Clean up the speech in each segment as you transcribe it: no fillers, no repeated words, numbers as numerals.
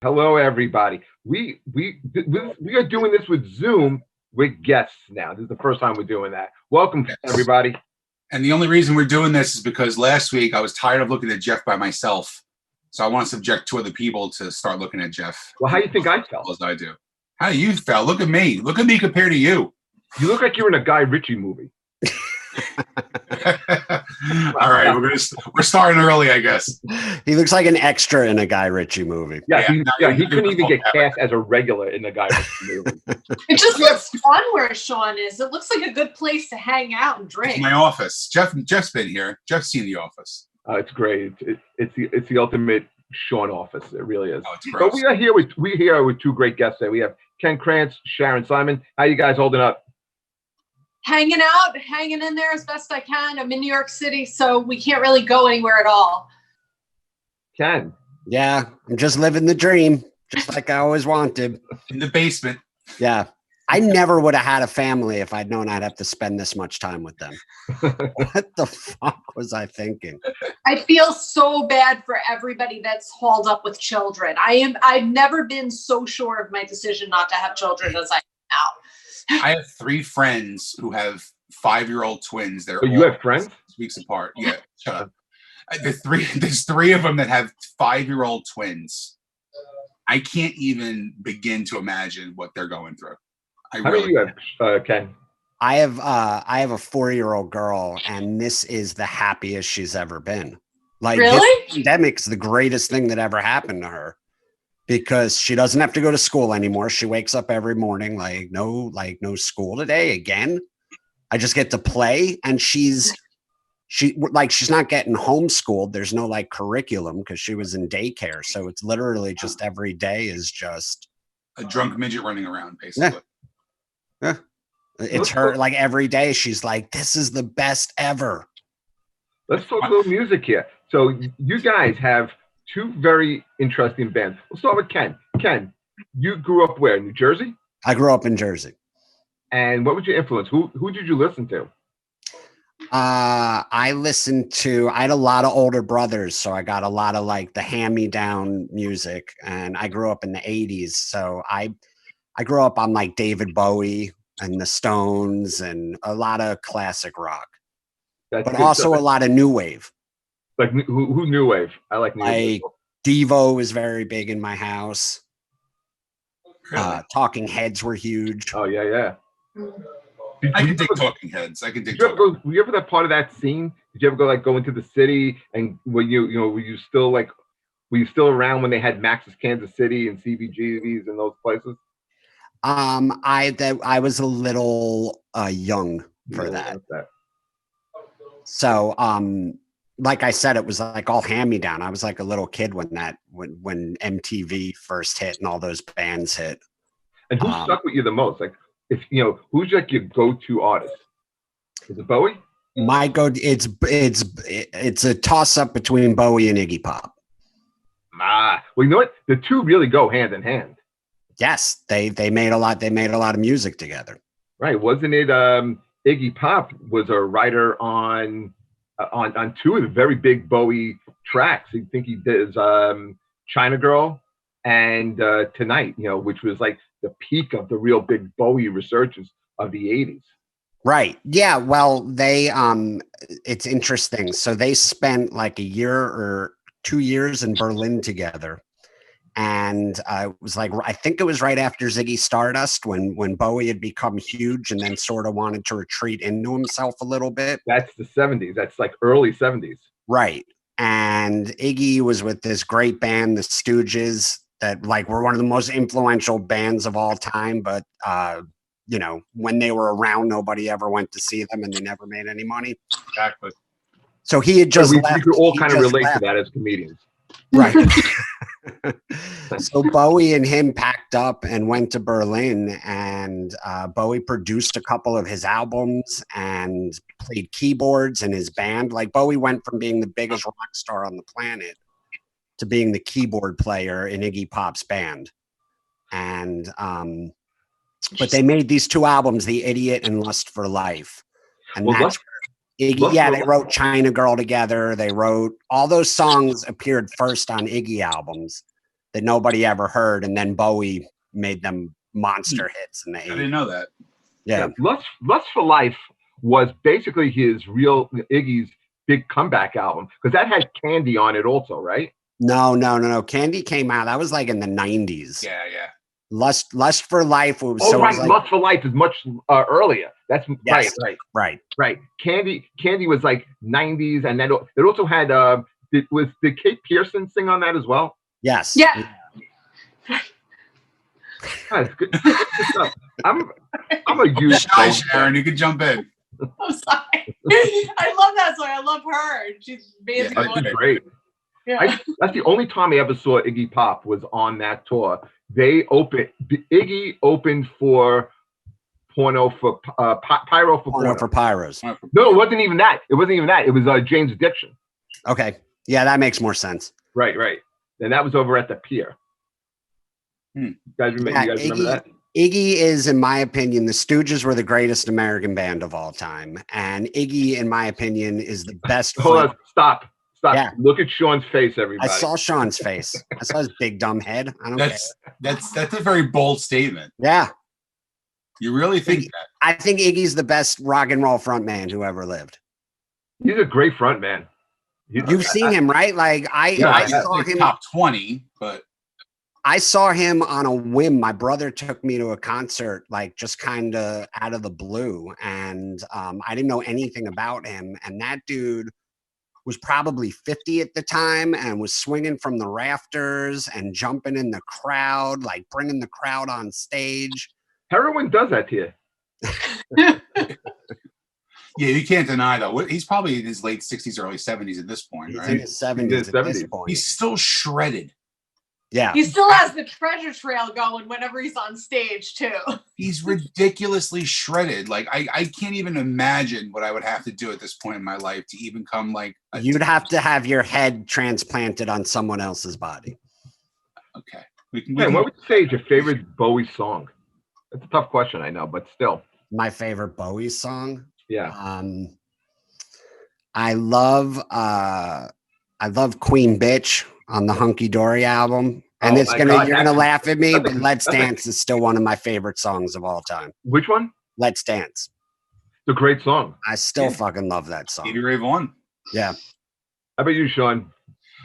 Hello, everybody. We are doing this with Zoom with guests now. This is the first time we're doing that. Welcome, Yes. everybody. And the only reason we're doing this is because last week I was tired of looking at Jeff by myself. So I want to subject two other people to start looking at Jeff. Well, how do you think I felt? As I do. How do you felt? Look at me. Look at me compared to you. You look like you're in a Guy Ritchie movie. All right, we're starting early, I guess. He looks like an extra in a Guy Ritchie movie. Yeah, he couldn't even get cast as a regular in the Guy Ritchie movie. It just looks fun where Sean is. It looks like a good place to hang out and drink. My office. Jeff's been here. Jeff's seen the office. It's great. It's the ultimate Sean office. It really is. Oh, it's gross. But we're here with two great guests today. We have Ken Krantz, Sharon Simon. How you guys holding up? Hanging in there as best I can. I'm in New York City, so we can't really go anywhere at all. Ken. Yeah, I'm just living the dream, just like I always wanted. In the basement. Yeah. I never would have had a family if I'd known I'd have to spend this much time with them. What the fuck was I thinking? I feel so bad for everybody that's hauled up with children. I've never been so sure of my decision not to have children as I am now. I have three friends who have 5-year-old twins. They're you have friends? 6 weeks apart. Yeah, shut up. There's three of them that have 5-year-old twins. I can't even begin to imagine what they're going through. How many do you have, Ken? I have a 4-year-old girl, and this is the happiest she's ever been. Like, really? This pandemic's the greatest thing that ever happened to her. Because she doesn't have to go to school anymore. She wakes up every morning no school today again. I just get to play, and she's not getting homeschooled. There's no curriculum because she was in daycare. So it's literally just every day is just a drunk midget running around, basically. Yeah. It's her every day. She's like, this is the best ever. Let's talk a little music here. So you guys have two very interesting bands. We'll start with Ken. Ken, you grew up where? New Jersey? I grew up in Jersey. And what was your influence? Who did you listen to? I had a lot of older brothers, so I got a lot of the hand-me-down music, and I grew up in the 80s. So I grew up on David Bowie and the Stones and a lot of classic rock. But also a lot of new wave. Like who new wave? I like new wave. Devo was very big in my house. Really? Talking Heads were huge. Oh yeah. Mm-hmm. Dig Talking Heads. I can dig. Were you ever that part of that scene? Did you ever go into the city, and were you still around when they had Max's Kansas City and CBGBs and those places? I was a little young for that. So like I said, it was all hand-me-down. I was like a little kid when MTV first hit and all those bands hit. And who stuck with you the most? Who's your go-to artist? Is it Bowie? It's a toss-up between Bowie and Iggy Pop. Well, you know what? The two really go hand in hand. Yes, they made a lot of music together. Right. Wasn't it Iggy Pop was a writer on two of the very big Bowie tracks. I think he did China Girl and Tonight, which was the peak of the real big Bowie resurgence of the 80s. Right. Yeah. Well, it's interesting. So they spent a year or 2 years in Berlin together. And it was I think it was right after Ziggy Stardust when Bowie had become huge and then sort of wanted to retreat into himself a little bit. That's the 70s. That's early 70s. Right. And Iggy was with this great band, the Stooges, that were one of the most influential bands of all time. But, when they were around, nobody ever went to see them and they never made any money. Exactly. So he had just left. We could all kind of relate to that as comedians. Right. So Bowie and him packed up and went to Berlin, and Bowie produced a couple of his albums and played keyboards in his band. Bowie went from being the biggest rock star on the planet to being the keyboard player in Iggy Pop's band. And but they made these two albums, The Idiot and Lust for Life. And that's Iggy, they wrote China Girl together. They wrote all those songs appeared first on Iggy albums. that nobody ever heard, and then Bowie made them monster hits in the I 80s. didn't know that. Yeah. Lust for Life was basically his real Iggy's big comeback album because that had Candy on it also, right? No. Candy came out. That was like in the 90s. Yeah. Lust for Life was Lust for Life is much earlier. That's Yes. right. Candy was like 90s, and then it also had did Kate Pearson sing on that as well? Yes. Yeah. That's good. I'm a huge Shy Sharon, you can jump in. I'm sorry. I love that song. I love her. She's amazing. Yeah, That's great. Yeah. That's the only time I ever saw Iggy Pop was on that tour. Iggy opened for Porno for Pyro for Porno for Pyros. No, it wasn't even that. It was James Addiction. Okay. Yeah, that makes more sense. Right. And that was over at the Pier. You guys remember that? Iggy is, in my opinion, the Stooges were the greatest American band of all time. And Iggy, in my opinion, is the best. Hold on. Stop. Yeah. Look at Sean's face, everybody. I saw Sean's face. I saw his big dumb head. I don't care. That's a very bold statement. Yeah. You really think that? I think Iggy's the best rock and roll frontman who ever lived. He's a great front man. You've seen him, right? Like I saw him top 20, but I saw him on a whim. My brother took me to a concert, like just kind of out of the blue. And I didn't know anything about him. And that dude was probably 50 at the time and was swinging from the rafters and jumping in the crowd, like bringing the crowd on stage. Heroin does that to you. yeah, you can't deny though. He's probably in his late 60s, early 70s at this point, right? In his 70s at this point. He's still shredded. Yeah. He still has the treasure trail going whenever he's on stage too. He's ridiculously shredded. Like I can't even imagine what I would have to do at this point in my life to even come like you'd have to have your head transplanted on someone else's body. Okay. What would you say is your favorite Bowie song? That's a tough question, I know, but still. My favorite Bowie song? Yeah. I love Queen Bitch on the Hunky Dory album. And you're gonna laugh at me, but Let's Dance is still one of my favorite songs of all time. Which one? Let's Dance. It's a great song. I still fucking love that song. Stevie Ray Vaughan. Yeah. How about you, Sean?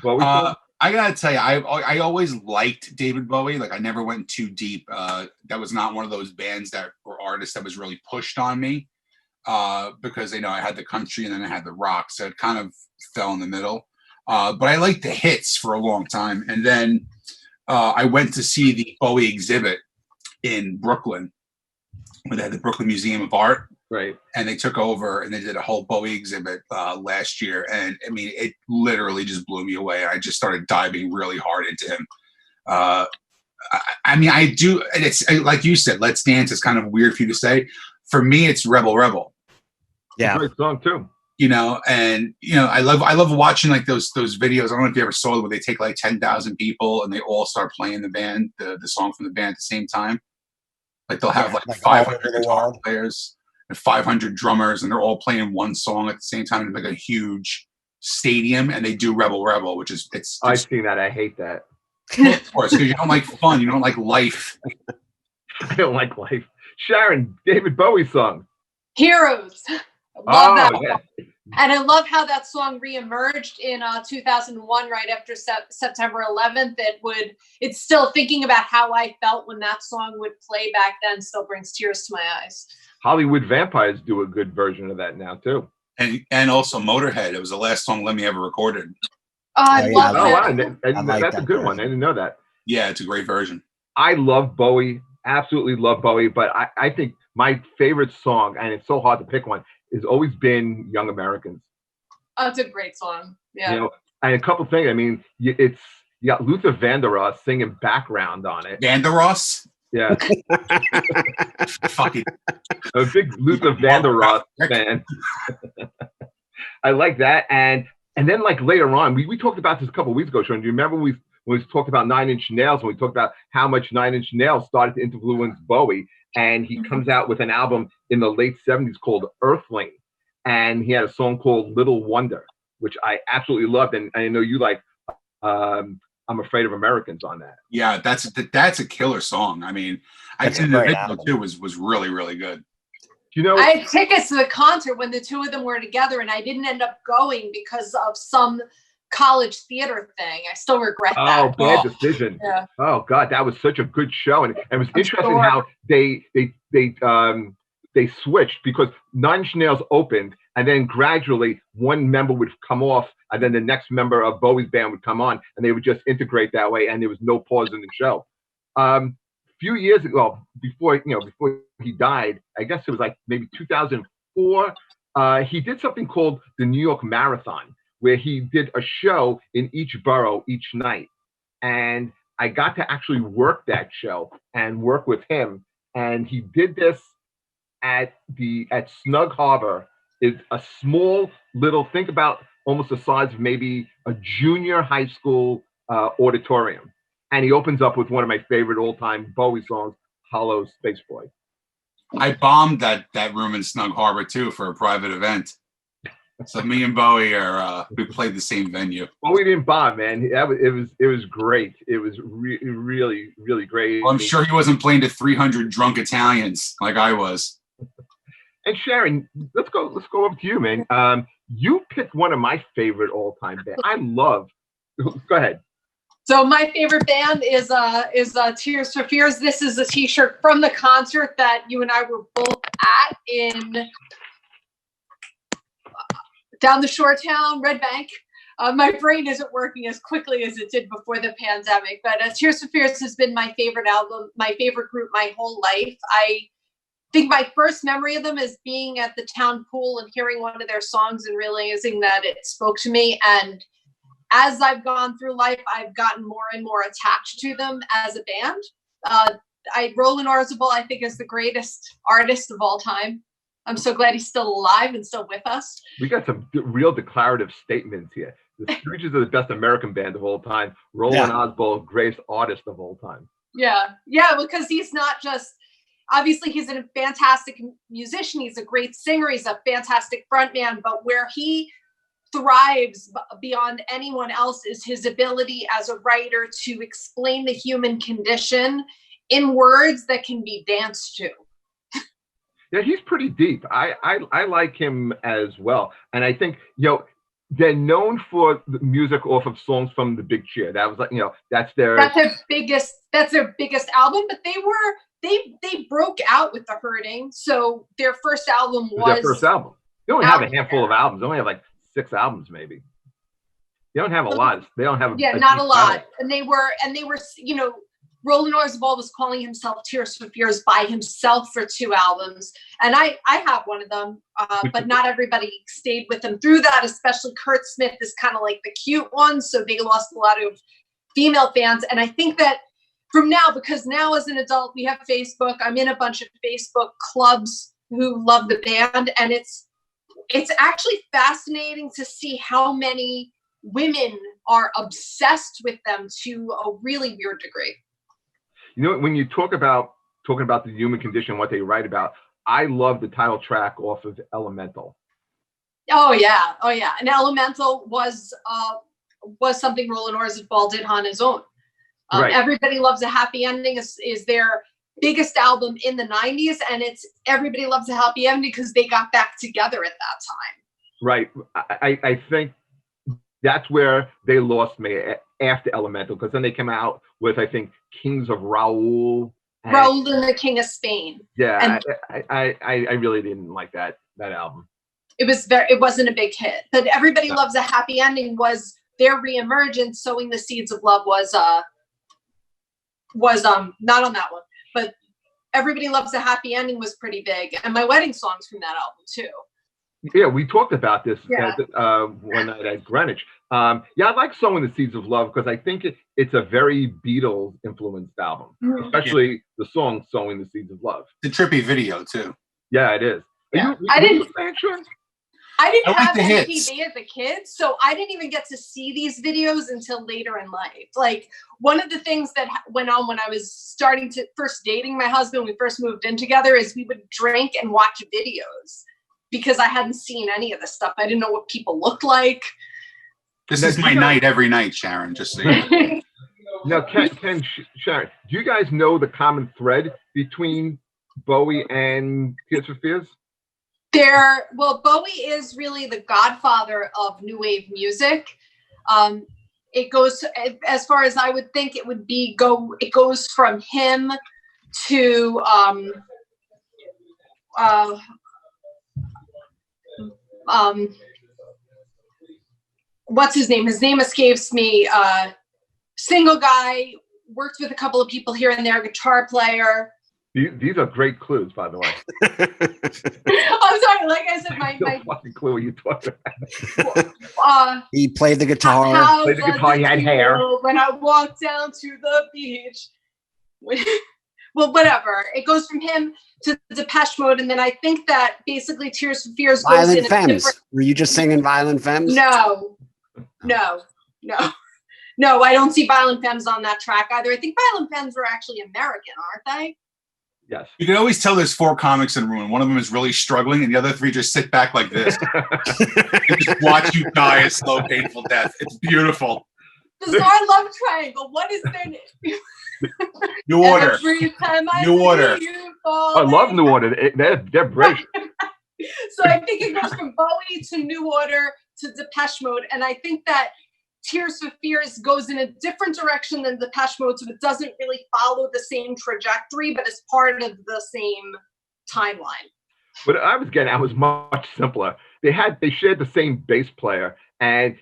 Bowie song? I gotta tell you, I always liked David Bowie. Like I never went too deep. That was not one of those bands or artists that was really pushed on me. Because I had the country and then I had the rock, so it kind of fell in the middle. But I liked the hits for a long time, and then I went to see the Bowie exhibit in Brooklyn, where they had the Brooklyn Museum of Art. Right. And they took over and they did a whole Bowie exhibit last year. And I mean, it literally just blew me away. I just started diving really hard into him. I do. And it's like you said, Let's Dance is kind of weird for you to say. For me, it's Rebel Rebel. Yeah. It's a great song too. I love watching like those videos. I don't know if you ever saw it where they take like 10,000 people and they all start playing the song from the band at the same time. Like they'll have like 500 guitar players and 500 drummers, and they're all playing one song at the same time in like a huge stadium, and they do Rebel Rebel, which is I've seen that. I hate that. Of course, because you don't like fun, you don't like life. I don't like life. Sharon, David Bowie song. Heroes. Love that one. Yeah. And I love how that song reemerged in 2001, right after September 11th. It's still thinking about how I felt when that song would play back then still brings tears to my eyes. Hollywood Vampires do a good version of that now too. And also Motorhead. It was the last song Lemmy ever recorded. I love that. Wow. That's a good one. I didn't know that. Yeah, it's a great version. I love Bowie. Absolutely love Bowie. But I think my favorite song, and it's so hard to pick one, has always been Young Americans. Oh, it's a great song. Yeah. And a couple things. I mean, you got Luther Vandross singing background on it. Vandross? Yeah. Fucking. I'm a big Luther Vandross fan. I like that. And then like later on, we talked about this a couple of weeks ago, Sean. Do you remember when we talked about Nine Inch Nails, when we talked about how much Nine Inch Nails started to influence Bowie? And he comes out with an album in the late 70s called Earthling. And he had a song called Little Wonder, which I absolutely loved. And I know you like I'm Afraid of Americans on that. Yeah, that's a killer song. I mean, I think the video too was really, really good. You know, I had tickets to the concert when the two of them were together, and I didn't end up going because of some college theater thing. I still regret that. Oh, bad decision. Yeah. Oh God, that was such a good show, and it was interesting how they switched, because Nine Inch Nails opened, and then gradually one member would come off, and then the next member of Bowie's band would come on, and they would just integrate that way, and there was no pause in the show. Few years ago, before he died, I guess it was like maybe 2004, he did something called the New York Marathon, where he did a show in each borough each night. And I got to actually work that show and work with him. And he did this at Snug Harbor. It's a small little, think about almost the size of maybe a junior high school auditorium. And he opens up with one of my favorite all-time Bowie songs, Hollow Space Boy. I bombed that room in Snug Harbor too for a private event. So me and Bowie we played the same venue. Well, we didn't bomb, man. It was great. It was really, really great. Well, I'm sure he wasn't playing to 300 drunk Italians like I was. And Sharon, let's go up to you, man. You picked one of my favorite all-time bands. I love. Go ahead. So my favorite band is Tears for Fears. This is a T-shirt from the concert that you and I were both at in down the shore town, Red Bank. My brain isn't working as quickly as it did before the pandemic, but Tears for Fears has been my favorite album, my favorite group my whole life. I think my first memory of them is being at the town pool and hearing one of their songs and realizing that it spoke to me. And as I've gone through life, I've gotten more and more attached to them as a band. Roland Orzabal, I think, is the greatest artist of all time. I'm so glad he's still alive and still with us. We got some real declarative statements here. The Stooges are the best American band of all time. Roland Orzabal, greatest artist of all time. Yeah, because he's not just, obviously he's a fantastic musician. He's a great singer. He's a fantastic frontman. But where he thrives beyond anyone else is his ability as a writer to explain the human condition in words that can be danced to. Yeah, he's pretty deep. I like him as well. And I think, they're known for the music off of songs from The Big Cheer. That was like, that's their biggest album, but they broke out with The Hurting. So their first album was their first album. They only have a handful of albums. They only have like 6 albums, maybe. They don't have a lot. They don't have not a lot. And they were, Roland Orzabal was calling himself Tears for Fears by himself for 2 albums. And I have one of them, but not everybody stayed with him through that, especially Kurt Smith is kind of like the cute one. So they lost a lot of female fans. And I think that from now, because now as an adult, we have Facebook. I'm in a bunch of Facebook clubs who love the band. And it's actually fascinating to see how many women are obsessed with them to a really weird degree. When you talking about the human condition, what they write about, I love the title track off of Elemental. Oh yeah. And Elemental was something Roland Orzabal did on his own. Right. Everybody Loves a Happy Ending is their biggest album in the 90s, and it's Everybody Loves a Happy Ending because they got back together at that time. Right. I think that's where they lost me after Elemental, because then they came out with, I think, Kings of Raoul. Raoul and the King of Spain. Yeah, and I really didn't like that album. It wasn't a big hit, but Everybody Loves a Happy Ending was their reemergence. Sowing the Seeds of Love was not on that one, but Everybody Loves a Happy Ending was pretty big, and my wedding songs from that album too. Yeah, we talked about this one night at Greenwich. I like Sowing the Seeds of Love because I think it's a very Beatles influenced album, especially the song Sowing the Seeds of Love. The trippy video too. Yeah, it is. Yeah. I didn't have MTV as a kid, so I didn't even get to see these videos until later in life. Like, one of the things that went on when I was first dating my husband, we first moved in together, is we would drink and watch videos because I hadn't seen any of this stuff. I didn't know what people looked like. This is my night every night, Sharon, just so you know. Now, Sharon, do you guys know the common thread between Bowie and Tears for Fears? Bowie is really the godfather of new wave music. It goes, as far as I would think, it goes from him to what's his name? His name escapes me. Single guy, worked with a couple of people here and there, guitar player. These are great clues, by the way. I'm sorry, like I said, my fucking clue what you talking about. He played the guitar. Played the guitar. He had hair. When I walked down to the beach. Well, whatever. It goes from him to Depeche Mode, and then I think that basically Tears for Fears goes Violent in Femmes. Were you just singing Violent Femmes? No. No, I don't see Violent Femmes on that track either. I think Violent Femmes were actually American, aren't they? Yes. You can always tell there's 4 comics in a room. One of them is really struggling, and the other 3 just sit back like this and just watch you die a slow, painful death. It's beautiful. Bizarre Love Triangle. What is their name? New Order. Every time I New Order. see you falling. I love New Order. They're great. So I think it goes from Bowie to New Order to Depeche Mode, and I think that Tears for Fears goes in a different direction than Depeche Mode, so it doesn't really follow the same trajectory, but it's part of the same timeline. What I was getting at was much simpler. They shared the same bass player, and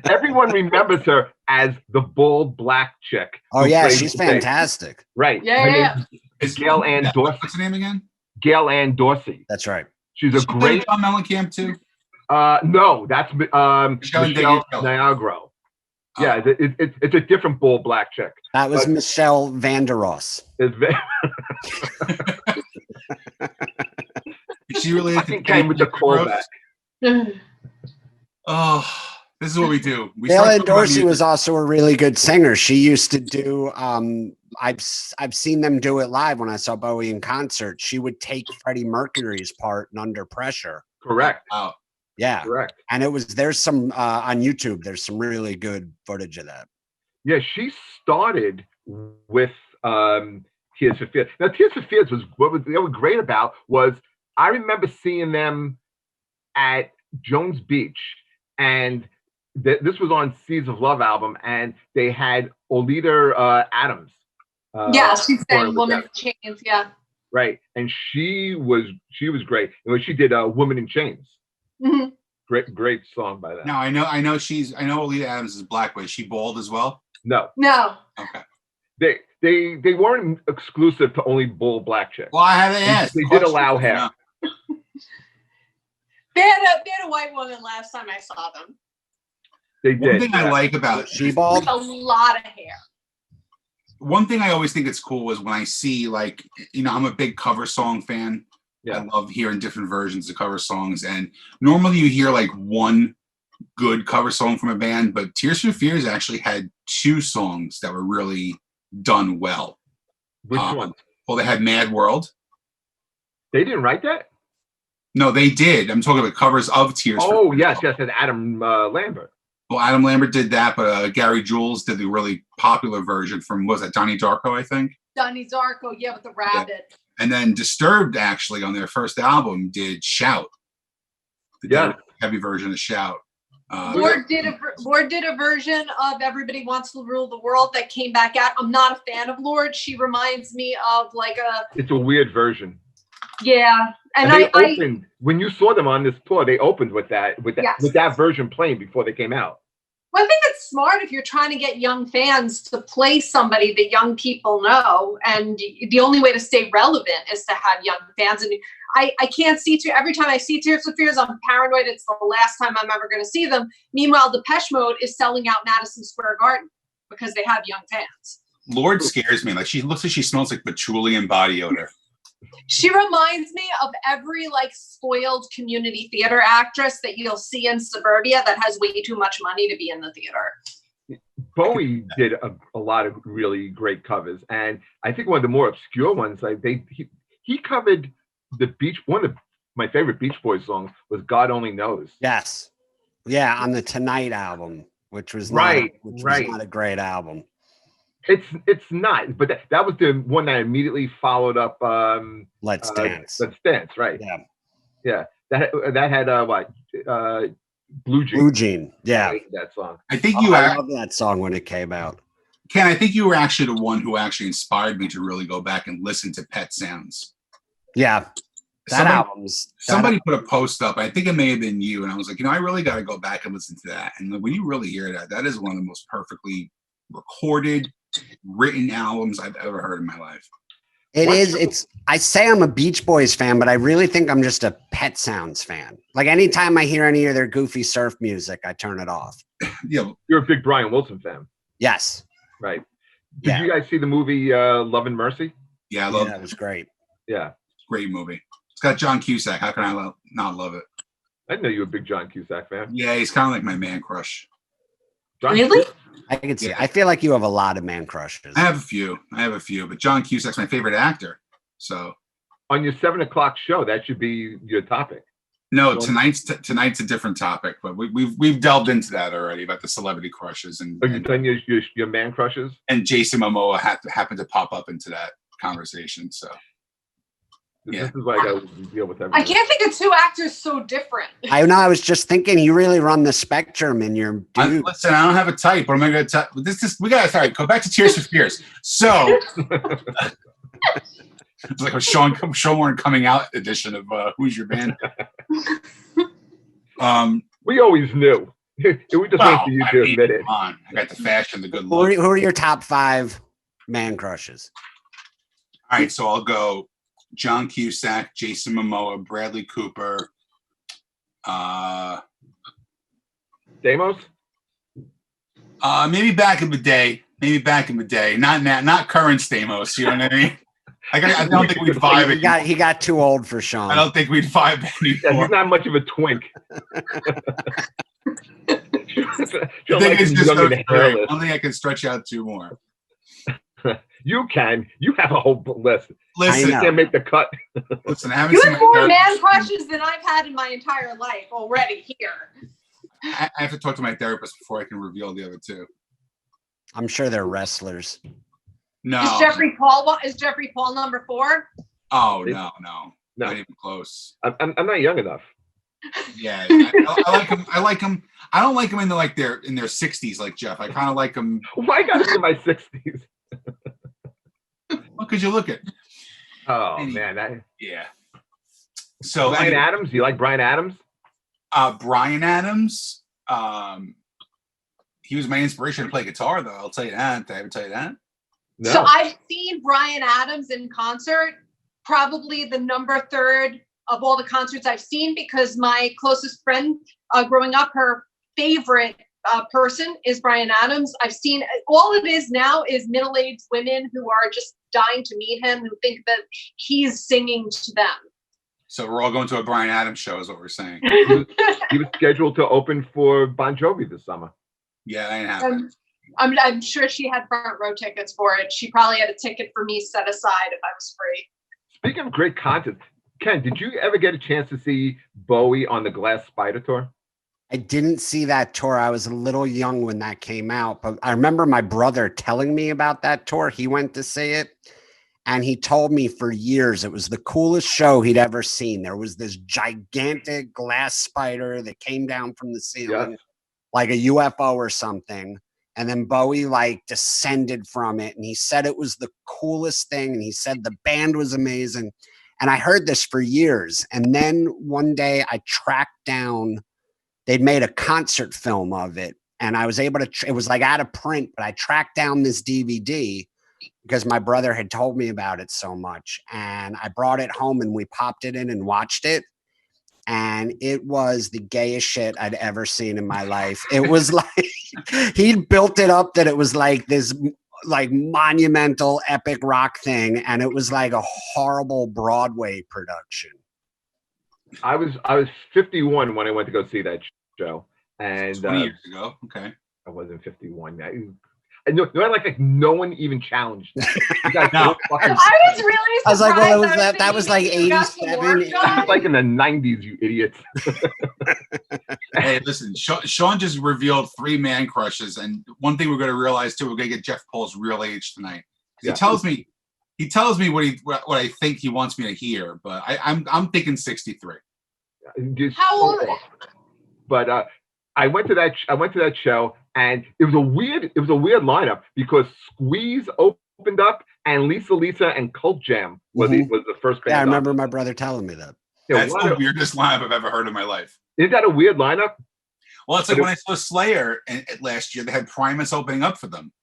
everyone remembers her as the bald black chick. Oh yeah, she's fantastic. Right. Yeah. It's Gail Ann Dorsey. What's her name again? Gail Ann Dorsey. That's right. She's a great. John Mellencamp too. No, that's Michelle Niagara. Yeah, it's a different bull black chick. That was Michelle Vandeross. She really came with the callback. Oh, this is what we do. Gail Dorsey was also a really good singer. She used to do. I've seen them do it live when I saw Bowie in concert. She would take Freddie Mercury's part in Under Pressure. Correct. Oh. Yeah, correct. And there's some on YouTube. There's some really good footage of that. Yeah, she started with Tears for Fears. Now, Tears for Fears what they were great about was I remember seeing them at Jones Beach, and this was on Seeds of Love album, and they had Oleta Adams. Yeah, she sang "Woman in Chains." Yeah, right, and she was great. And she did "Woman in Chains." Mm-hmm. Great song by that. No, I know Oleta Adams is black, but is she bald as well? No. Okay. They weren't exclusive to only bull black chicks. Well, I had to ask. They did allow hair. They had a white woman last time I saw them. They did. One thing I like about she bald. A lot of hair. One thing I always think it's cool is when I see I'm a big cover song fan. Yeah. I love hearing different versions of cover songs, and normally you hear one good cover song from a band, but Tears for Fears actually had 2 songs that were really done well. Which one? Well, they had Mad World. They didn't write that? No, they did. I'm talking about covers of Tears for Fears. Yes, and Adam Lambert. Well, Adam Lambert did that, but Gary Jules did the really popular version from, what was that, Donnie Darko, I think? Donnie Darko, yeah, with the rabbit. Yeah. And then Disturbed, actually, on their first album, did Shout. The heavy version of Shout. Lorde did a version of Everybody Wants to Rule the World that came back out. I'm not a fan of Lorde. She reminds me of It's a weird version. Yeah. And they opened, when you saw them on this tour, they opened with that version playing before they came out. Well, I think it's smart if you're trying to get young fans to play somebody that young people know. And the only way to stay relevant is to have young fans. And I can't see every time I see Tears for Fears, I'm paranoid it's the last time I'm ever going to see them. Meanwhile, Depeche Mode is selling out Madison Square Garden because they have young fans. Lorde scares me. She looks like she smells like patchouli and body odor. She reminds me of every spoiled community theater actress that you'll see in suburbia that has way too much money to be in the theater. Bowie did a lot of really great covers, and I think one of the more obscure ones, he covered one of my favorite Beach Boys songs was "God Only Knows." Yes, yeah, on the Tonight album. which was Right, was right. not a great album. It's not, but that was the one that immediately followed up. Let's Dance. Let's Dance, right? Yeah. Yeah. That had what? Blue Jean. Blue Jean. Yeah. That song. I think I love that song when it came out. Ken, I think you were actually the one who actually inspired me to really go back and listen to Pet Sounds. Yeah. Somebody put a post up. I think it may have been you. And I was like, I really got to go back and listen to that. And when you really hear that, that is one of the most perfectly recorded, written albums I've ever heard in my life. I say I'm a Beach Boys fan, but I really think I'm just a Pet Sounds fan. Like anytime I hear any of their goofy surf music, I turn it off. Yeah. You're a big Brian Wilson fan. Yes. Right. Did you guys see the movie Love and Mercy? Yeah, I love it. It was great. Yeah. Great movie. It's got John Cusack. How can I not love it? I didn't know you were a big John Cusack fan. Yeah, he's kind of like my man crush. Really? I can see. I feel like you have a lot of man crushes. I have a few, but John Cusack's my favorite actor. So on your 7:00 show, that should be your topic. No, tonight's a different topic, but we've delved into that already about the celebrity crushes and. You've done your man crushes. And Jason Momoa happened to pop up into that conversation. So. Yeah. This is why I got to deal with everything. I can't think of two actors so different. I know. I was just thinking, you really run the spectrum in your dude. Listen, I don't have a type. What am I going to type? We got to go back to Tears for Fears. So it's like a Sean Morton coming out edition of Who's Your Band. We always knew. We just wait for you to admit it. I got the fashion, the good look. Who are your top 5 man crushes? All right, so I'll go. John Cusack, Jason Momoa, Bradley Cooper, Deimos. Maybe back in the day. Not current Stamos. You know what I mean? I don't think we'd vibe. He got too old for Sean. I don't think we'd vibe anymore. Yeah, he's not much of a twink. I think it's just okay. I don't think I can stretch out 2 more. You can. You have a whole list. Listen, I can't make the cut. Listen, I haven't you seen have more man crushes than I've had in my entire life already here. I have to talk to my therapist before I can reveal the other 2. I'm sure they're wrestlers. No. Is Jeffrey Paul number 4? Oh no, not even close. I'm not young enough. Yeah, I like him. I don't like him in their 60s like Jeff. I kind of like him. Why got him in my 60s? Well, because you look at. Oh man, yeah. So Bryan Adams. Do you like Bryan Adams? Bryan Adams. He was my inspiration to play guitar, though. I'll tell you that. Did I ever tell you that? No. So I've seen Bryan Adams in concert. Probably the number 3rd of all the concerts I've seen, because my closest friend growing up, her favorite person is Bryan Adams. I've seen all it is now is middle-aged women who are just dying to meet him, who think that he's singing to them. So we're all going to a Bryan Adams show, is what we're saying. He was scheduled to open for Bon Jovi this summer. Yeah, that ain't happening. I'm sure she had front row tickets for it. She probably had a ticket for me set aside if I was free. Speaking of great concerts, Ken, did you ever get a chance to see Bowie on the Glass Spider tour? I didn't see that tour. I was a little young when that came out, but I remember my brother telling me about that tour. He went to see it, and he told me for years it was the coolest show he'd ever seen. There was this gigantic glass spider that came down from the ceiling, like a UFO or something. And then Bowie descended from it, and he said it was the coolest thing. And he said the band was amazing. And I heard this for years. And then one day I tracked down, they'd made a concert film of it. And I was able to, it was out of print, but I tracked down this DVD because my brother had told me about it so much. And I brought it home and we popped it in and watched it. And it was the gayest shit I'd ever seen in my life. It was he'd built it up that it was this monumental epic rock thing. And it was like a horrible Broadway production. I was 51 when I went to go see that show. And 20 years ago. Okay. I wasn't 51. No one even challenged that. I was really surprised. I was like, well, that was 87. It was in the 90s, you idiots. Hey, listen, Sean just revealed 3 man crushes, and one thing we're going to realize too, we're going to get Jeff Paul's real age tonight. Yeah. He tells me what I think he wants me to hear, but I'm thinking 63. How old? But I went to that show, and it was a weird lineup because Squeeze opened up, and Lisa and Cult Jam was the first band. Yeah, I remember my brother telling me that. That's the weirdest lineup I've ever heard in my life. Isn't that a weird lineup? Well, it's like when I saw Slayer last year, they had Primus opening up for them.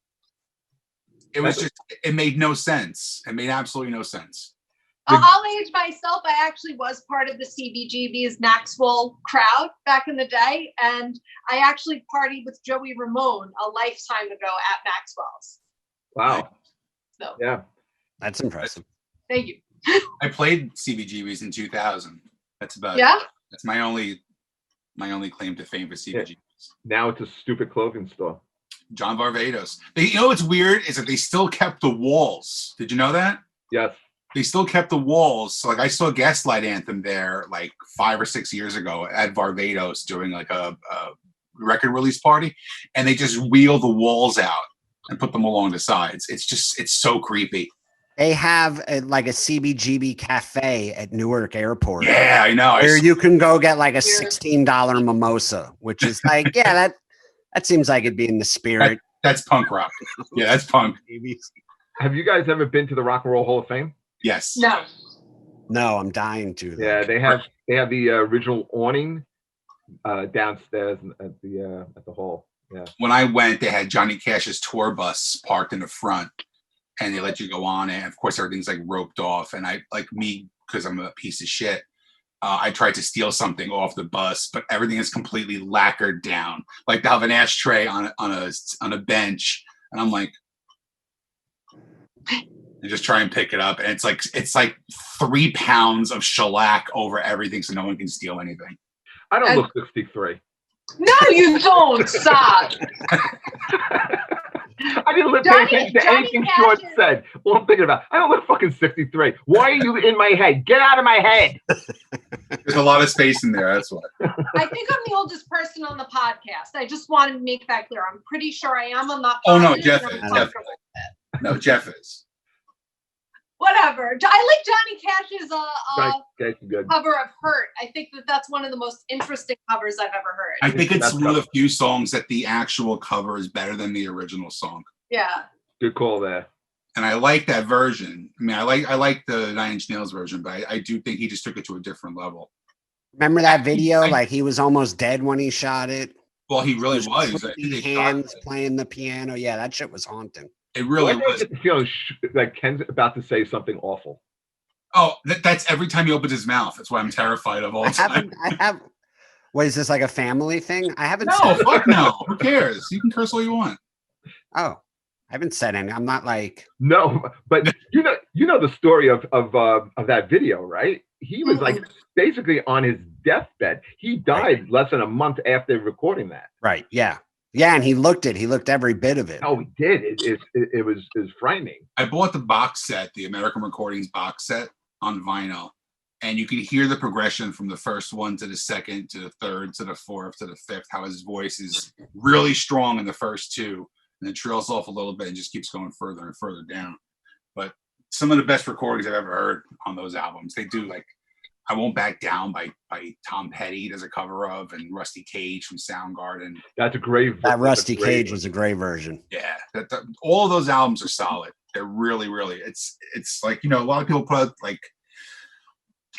It made no sense. It made absolutely no sense. I'll age myself. I actually was part of the CBGB's Maxwell crowd back in the day, and I actually partied with Joey Ramone a lifetime ago at Maxwell's. Wow. So yeah, that's impressive. Thank you. I played CBGB's in 2000. That's about it. That's my only claim to fame for CBGB's. Yeah. Now it's a stupid clothing store. John Varvatos. You know what's weird is that they still kept the walls. Did you know that? Yes. They still kept the walls. So like I saw Gaslight Anthem there like 5 or 6 years ago at Varvatos doing like a record release party, and they just wheel the walls out and put them along the sides. It's so creepy. They have like a CBGB cafe at Newark Airport. Yeah, I know. Where you can go get like a $16 mimosa, which is like, yeah, that seems like it'd be in the spirit. That's punk rock. Yeah, that's punk. Have you guys ever been to the Rock and Roll Hall of Fame? Yes. No, I'm dying to. Though. Yeah, they have the original awning downstairs at the hall. Yeah. When I went, they had Johnny Cash's tour bus parked in the front, and they let you go on it. And of course, everything's like roped off. And I, like me, because I'm a piece of shit, I tried to steal something off the bus, but everything is completely lacquered down. Like they have an ashtray on a bench, and I'm like, and just try and pick it up, and it's like 3 pounds of shellac over everything, so no one can steal anything. I don't look 63. No, you don't. Stop. I didn't look pay attention to anything Short said. Well, I'm thinking about, I don't look fucking 63. Why are you in my head? Get out of my head. There's a lot of space in there. That's why. I think I'm the oldest person on the podcast. I just wanted to make that clear. I'm pretty sure I am. I'm not. Oh no, Jeff is. No, Jeff is. Whatever. I like Johnny Cash's cover of "Hurt." I think that's one of the most interesting covers I've ever heard. I think it's one of the few songs that the actual cover is better than the original song. Yeah. Good call there. And I like that version. I mean, I like the 9 Inch Nails version, but I do think he just took it to a different level. Remember that video? Like he was almost dead when he shot it. Well, he really was. Hands playing the piano. Yeah, that shit was haunting. It really was. I get the feeling like Ken's about to say something awful. Oh, that's every time he opens his mouth. That's why I'm terrified of all time. What is this, like a family thing? I haven't. No, fuck no. Who cares? You can curse all you want. Oh, I haven't said any. I'm not like. No, but you know the story of that video, right? He was like basically on his deathbed. He died less than a month after recording that. Right. Yeah. Yeah, and he looked every bit of it. Oh, he did. It was frightening. I bought the box set, the American Recordings box set on vinyl, and you can hear the progression from the first one to the second to the third to the fourth to the fifth, how his voice is really strong in the first 2, and then trails off a little bit and just keeps going further and further down. But some of the best recordings I've ever heard on those albums. They do like I Won't Back Down by Tom Petty does a cover of, and Rusty Cage from Soundgarden. That's a great. That Rusty Cage was a great version. Yeah, all of those albums are solid. They're really, really. It's like, you know, a lot of people put out, like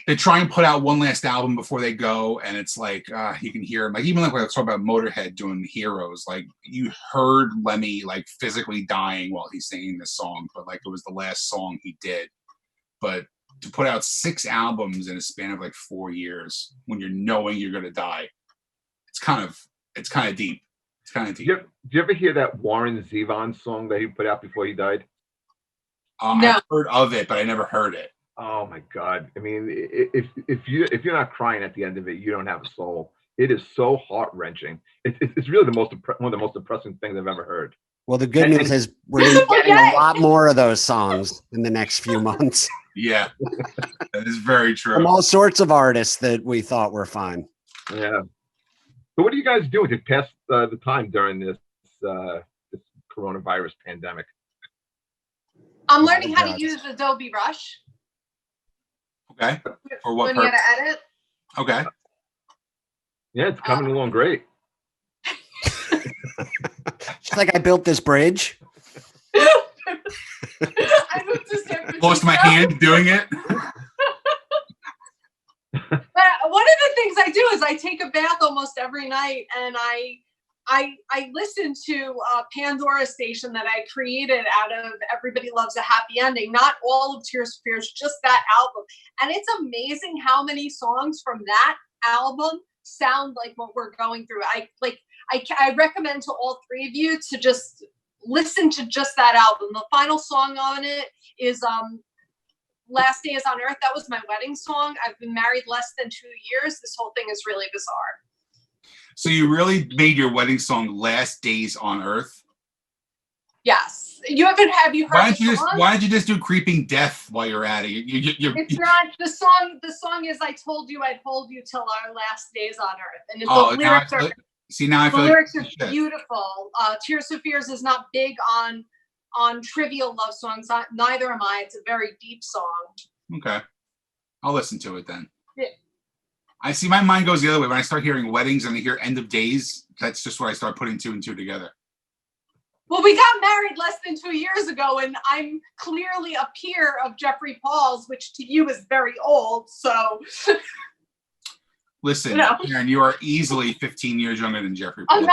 they try and put out one last album before they go, and it's like you can hear them. Like even like when I talk about Motorhead doing Heroes, like you heard Lemmy like physically dying while he's singing this song, but like it was the last song he did. But to put out 6 albums in a span of like 4 years when you're knowing you're going to die, it's kind of deep. It's kind of deep. Did you ever hear that Warren Zevon song that he put out before he died? No. I've heard of it, but I never heard it. Oh my God. I mean, if you're not crying at the end of it, you don't have a soul. It is so heart-wrenching. It's really one of the most depressing things I've ever heard. Well, the good news is we're going to be getting a lot more of those songs in the next few months. Yeah, that is very true. From all sorts of artists that we thought were fine. Yeah. So what are you guys doing to pass the time during this coronavirus pandemic? I'm learning how to use Adobe Rush. Okay. For what When you purpose? gotta edit. Okay. Yeah, it's coming along great. It's like I built this bridge. I moved to San Francisco. Lost my hand doing it. But one of the things I do is I take a bath almost every night, and I listen to a Pandora station that I created out of Everybody Loves a Happy Ending. Not all of Tears for Fears, just that album. And it's amazing how many songs from that album sound like what we're going through. I recommend to all three of you to just listen to just that album. The final song on it is Last Days on Earth. That was my wedding song. I've been married less than 2 years. This whole thing is really bizarre. So you really made your wedding song "Last Days on Earth"? Yes. Have you heard Why the don't song? you just do "Creeping Death" while you're at it? It's not the song. The song is "I told you I'd hold you till our last days on earth," and Oh, the lyrics are now I the feel lyrics like are beautiful. Tears for Fears is not big on trivial love songs. Neither am I. It's a very deep song. Okay, I'll listen to it then. Yeah. I see my mind goes the other way. When I start hearing weddings and I hear "End of Days," that's just where I start putting two and two together. Well, we got married less than 2 years ago, and I'm clearly a peer of Jeffrey Paul's, which to you is very old. So, listen, Sharon, you are easily 15 years younger than Jeffrey Paul.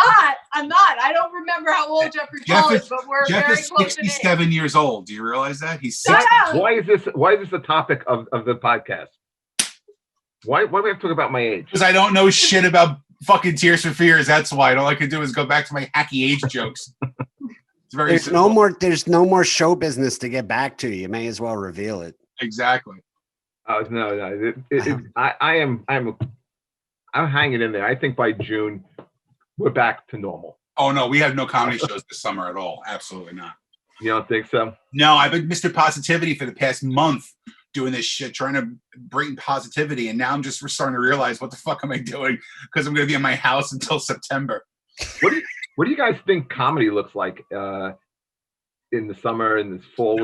I'm not. I don't remember how old Jeffrey Paul is, but we're very close to age. 67 years old. Do you realize that? He's 60. Shut up! Why is this the topic of the podcast? Why do we have to talk about my age? Because I don't know shit about fucking Tears for Fears. That's why. All I can do is go back to my hacky age jokes. It's very simple. There's no more show business to get back to. You may as well reveal it. Exactly. Oh no. I'm hanging in there. I think by June we're back to normal. Oh no, we have no comedy shows this summer at all. Absolutely not. You don't think so? No, I've been Mr. Positivity for the past month doing this shit, trying to bring positivity, and now I'm just starting to realize what the fuck am I doing, because I'm going to be in my house until September. What do you guys think comedy looks like in the summer and this fall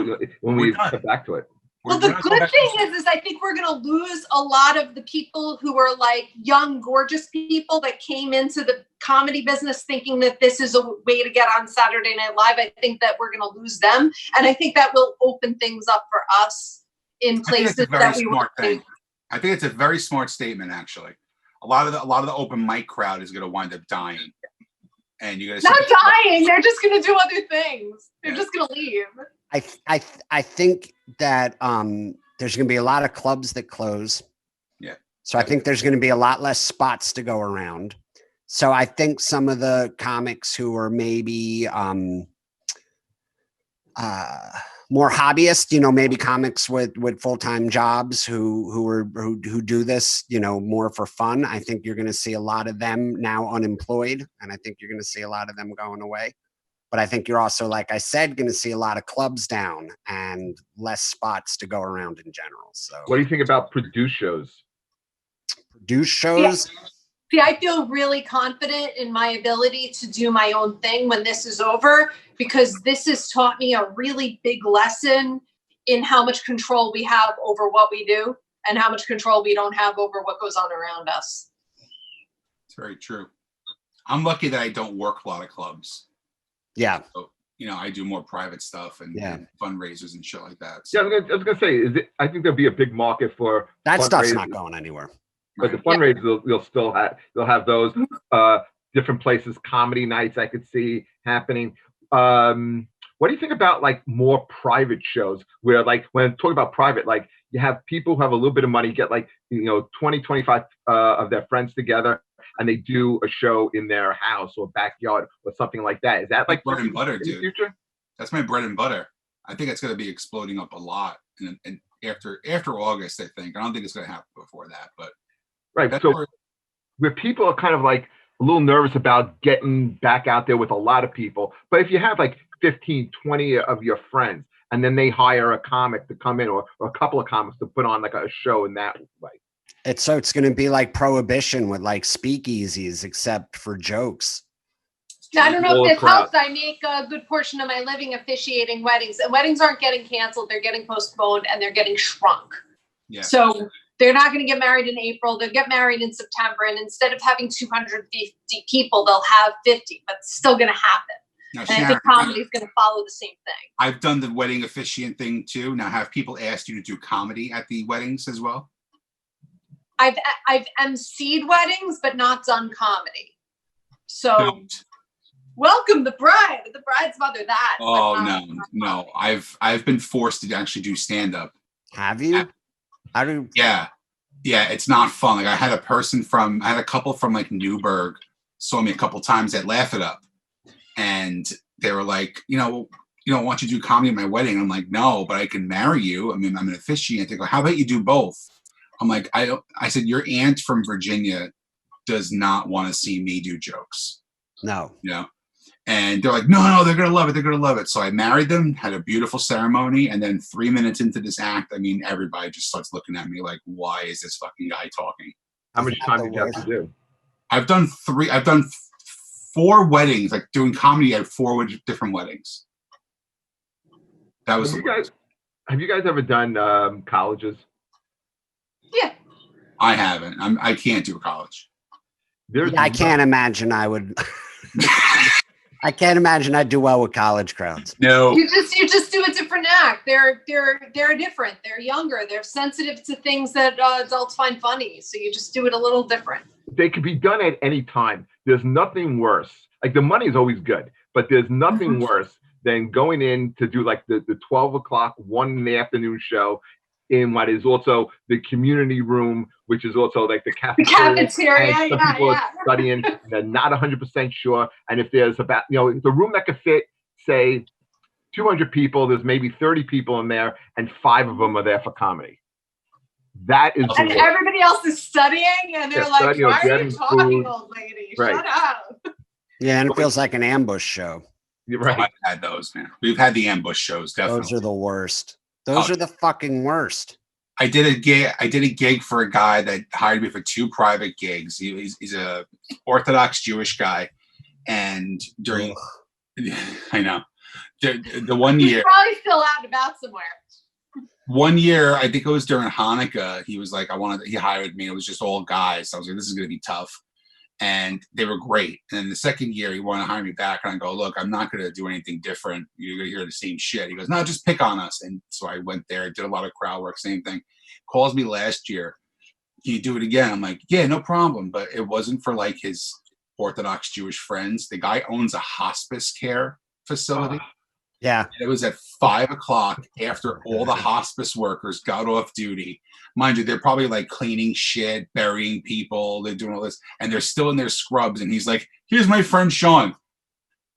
when we get back to it? Well, the good thing is I think we're going to lose a lot of the people who are like young, gorgeous people that came into the comedy business thinking that this is a way to get on Saturday Night Live. I think that we're going to lose them, and I think that will open things up for us in places that we want to. I think it's a very smart statement, actually. A lot of the open mic crowd is going to wind up dying, and you're going to not dying. They're just going to do other things. They're just going to leave. I think that there's going to be a lot of clubs that close. Yeah. So I think there's going to be a lot less spots to go around. So I think some of the comics who are maybe more hobbyist, maybe comics with full-time jobs who do this, more for fun. I think you're going to see a lot of them now unemployed, and I think you're going to see a lot of them going away. But I think you're also, like I said, going to see a lot of clubs down and less spots to go around in general. So, what do you think about produced shows? Produced shows? See, I feel really confident in my ability to do my own thing when this is over, because this has taught me a really big lesson in how much control we have over what we do and how much control we don't have over what goes on around us. It's very true. I'm lucky that I don't work a lot of clubs. Yeah. So, I do more private stuff and fundraisers and shit like that. So. Yeah, I was gonna say, I think there'll be a big market for that stuff's not going anywhere. But the fundraisers, they'll have those different places, comedy nights I could see happening. What do you think about like more private shows where, like, when talking about private, like you have people who have a little bit of money get like 20, 25 of their friends together, and they do a show in their house or backyard or something like that. Is that like bread and butter, dude? Future? That's my bread and butter. I think it's going to be exploding up a lot, and after August, I think. I don't think it's going to happen before that, but right. So where people are kind of like a little nervous about getting back out there with a lot of people, but if you have like 15, 20 of your friends, and then they hire a comic to come in or a couple of comics to put on like a show in that way. It's going to be like prohibition with like speakeasies, except for jokes. I don't know All if this crowd. helps. I make a good portion of my living officiating weddings. And weddings aren't getting canceled. They're getting postponed and they're getting shrunk. Yeah. So they're not going to get married in April. They'll get married in September. And instead of having 250 people, they'll have 50. But it's still going to happen. Now, And I Sharon, think comedy is going to follow the same thing. I've done the wedding officiant thing too. Now, have people asked you to do comedy at the weddings as well? I've emceed weddings, but not done comedy. So Don't. welcome the bride, the bride's mother. That. Oh but no, no. I've been forced to actually do stand up. Have you? I don't. Yeah, it's not fun. Like I had a couple from like Newburgh saw me a couple times at Laugh It Up, and they were like, why don't you do comedy at my wedding? I'm like, no, but I can marry you. I mean, I'm an officiant. They go, how about you do both? I'm like, I said, your aunt from Virginia does not want to see me do jokes. No. And they're like, no, they're going to love it. They're going to love it. So I married them, had a beautiful ceremony. And then 3 minutes into this act, I mean, everybody just starts looking at me like, why is this fucking guy talking? How much time did you have to do? I've done 4 weddings, like doing comedy at 4 different weddings. That was Have you guys ever done colleges? Yeah. I haven't. I can't do college. I can't imagine I would. I can't imagine I'd do well with college crowds. No. You just do a different act. They're different. They're younger. They're sensitive to things that adults find funny. So you just do it a little different. They could be done at any time. There's nothing worse. Like the money is always good, but there's nothing worse than going in to do like the 12 o'clock, 1 in the afternoon show in what is also the community room, which is also like the cafeteria. And some people are studying, they're not 100% sure. And if there's about, the room that could fit, say, 200 people, there's maybe 30 people in there, and 5 of them are there for comedy. That is and everybody else is studying, and they're like, why are you talking, old lady? Right. Shut up. Yeah, and it feels like an ambush show. You're right. I've had those, man. We've had the ambush shows, definitely. Those are the worst. Those are the fucking worst. I did a gig for a guy that hired me for 2 private gigs. He's a Orthodox Jewish guy, and during I know the 1 year, he's probably still out and about somewhere. 1 year, I think it was during Hanukkah. He was like, he hired me. It was just all guys. So I was like, this is gonna be tough, and they were great. And then the second year, he wanted to hire me back, and I go, look, I'm not gonna do anything different. You're gonna hear the same shit. He goes, no, just pick on us. And so I went there, did a lot of crowd work, same thing. Calls me last year, can you do it again? I'm like, yeah, no problem. But it wasn't for like his Orthodox Jewish friends. The guy owns a hospice care facility. Yeah. It was at 5 o'clock after all the hospice workers got off duty. Mind you, they're probably like cleaning shit, burying people, they're doing all this, and they're still in their scrubs. And he's like, here's my friend Sean.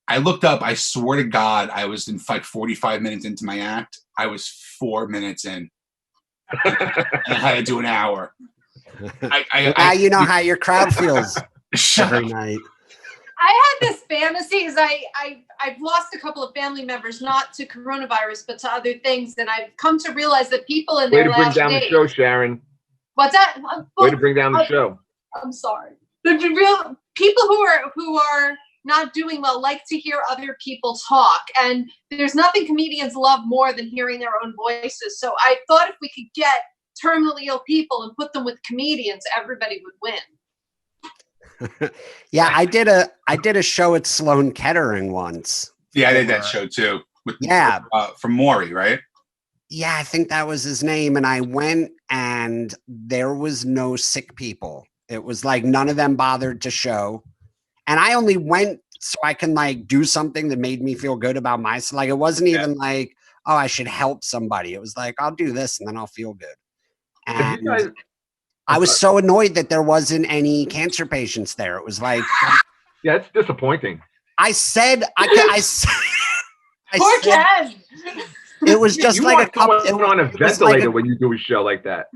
I looked up, I swear to God, I was in like 45 minutes into my act. I was 4 minutes in. And I had to do an hour. You know how your crowd feels every night. I had this fantasy as I've lost a couple of family members, not to coronavirus, but to other things. And I've come to realize that people in their last Way to bring down days, the show, Sharon. What's that? Way to bring down the show. I'm sorry. The real people who are not doing well like to hear other people talk. And there's nothing comedians love more than hearing their own voices. So I thought if we could get terminally ill people and put them with comedians, everybody would win. Yeah, I did a show at Sloan Kettering once. Yeah, I did that show too. From Maury, right? Yeah, I think that was his name. And I went and there was no sick people. It was like none of them bothered to show. And I only went so I can like do something that made me feel good about myself. Like it wasn't even like, oh, I should help somebody. It was like, I'll do this and then I'll feel good. And I was so annoyed that there wasn't any cancer patients there. It was like, yeah, it's disappointing. I said, Poor Ken. It was just you like a couple. It was on a ventilator when you do a show like that.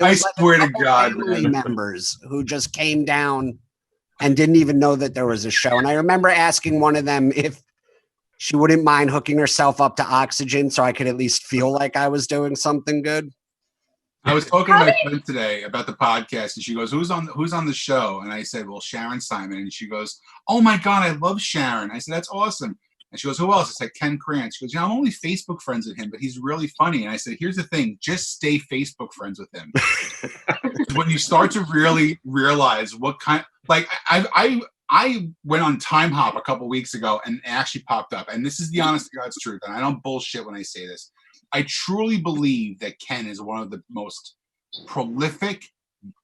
I swear to God, family members who just came down and didn't even know that there was a show. And I remember asking one of them if she wouldn't mind hooking herself up to oxygen so I could at least feel like I was doing something good. I was talking to my friend today about the podcast, and she goes, "Who's on the show?" And I said, "Well, Sharon Simon." And she goes, "Oh my God, I love Sharon." I said, "That's awesome." And she goes, "Who else?" I said, "Ken Krantz." She goes, "I'm only Facebook friends with him, but he's really funny." And I said, "Here's the thing: just stay Facebook friends with him." When you start to really realize what kind, like I went on Time Hop a couple weeks ago, and it actually popped up. And this is the honest to God's truth, and I don't bullshit when I say this. I truly believe that Ken is one of the most prolific,